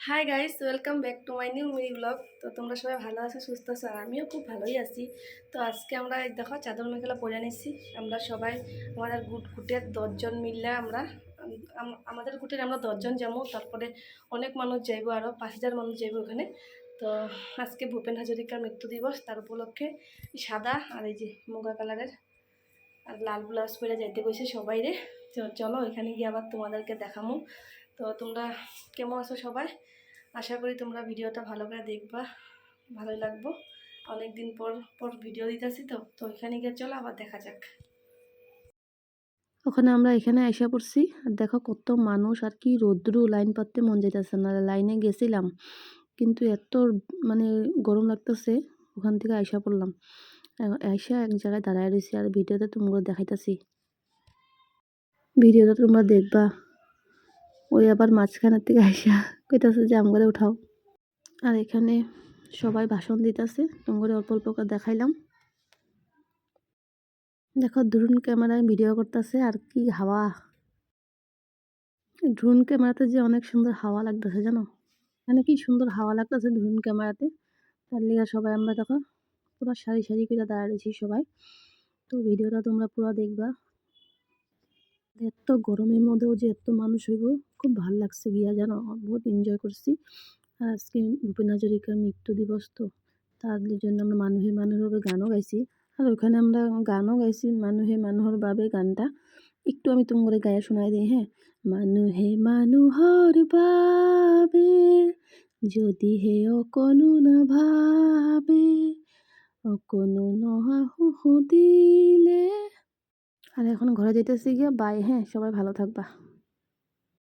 Hi guys, welcome back to my new mini blog. তো তোমরা সবাই ভালো আছো, সুস্থ আছো, আর আমিও খুব ভালোই আছি। তো আজকে আমরা এই দেখো চাদর মেখেলা পরে নিচ্ছি। আমরা সবাই আমাদের গুটের 10 জন মিললে আমরা আমাদের গুটের আমরা 10 জন যাবো। তারপরে অনেক মানুষ যাইবো, আরও 5,000 মানুষ যাইবো ওখানে। তো আজকে ভূপেন হাজরিকার মৃত্যু দিবস, তার উপলক্ষে সাদা আর এই যে মুগা কালারের আর লাল ব্লাউজ পরে যাইতে কইছে সবাই রে। চলো এখানে গিয়ে আবার তোমাদেরকে দেখামো। তো তোমরা কেমন আছো সবাই? আশা করি তোমরা ভিডিওটা ভালো করে দেখবা, ভালোই লাগবো। অনেক দিন পর পর ভিডিও দিতেছি, তো তো এখানে গিয়ে চলো আবার দেখা যাক। ওখানে আমরা এখানে আইসা পড়ছি। আর দেখো কত মানুষ, আর কি রোদ্রু, লাইন পাততে মন যাইতেছে না। লাইনে গেছিলাম কিন্তু এত মানে গরম লাগতেছে, ওখান থেকে আইসা পড়লাম। আইসা এক জায়গায় দাঁড়ায় রয়েছি, আর ভিডিওতে তোমরা দেখাইতাছি। ভিডিওটা তোমরা দেখবা। ওই আবার মাঝখানের থেকে আইসা কইতাছে যে আমগরে উঠাও। আর এখানে সবাই ভাষণ দিতেছে, তোমরা অল্প অল্প করে দেখাইলাম। দেখো ড্রোন ক্যামেরায় ভিডিও করতেছে, আর কি হাওয়া! ড্রোন ক্যামেরাতে যে অনেক সুন্দর হাওয়া লাগতেছে জানো। মানে কি সুন্দর হাওয়া লাগতেছে ড্রোন ক্যামেরাতে। তার লিগা সবাই আমরা দেখো পুরো সারি সারি করে দাঁড়িয়েছি সবাই। তো ভিডিওটা তোমরা পুরো দেখবা। এত গরমের মধ্যেও যে এত মানুষ হইব, খুব ভালো লাগছে গিয়া জানো, বহুত এনজয় করছি। আর আজকে ভূপেন হাজরিকার মৃত্যু দিবস, তো তার জন্য আমরা মানুহে মানুষের ভাবে গানও গাইছি। আর ওখানে আমরা গানও গাইছি মানুহে মানুহর বাবে গানটা। একটু আমি তোমাকে গায়ে শোনাই দিই, হ্যাঁ। মানুহে মানুহর বাবে যদি হে অকণো না ভাবে, অকণো নহাহু দিলে। আর এখন ঘরে যেতেছি গিয়া, বাই, হ্যাঁ, সবাই ভালো থাকবা।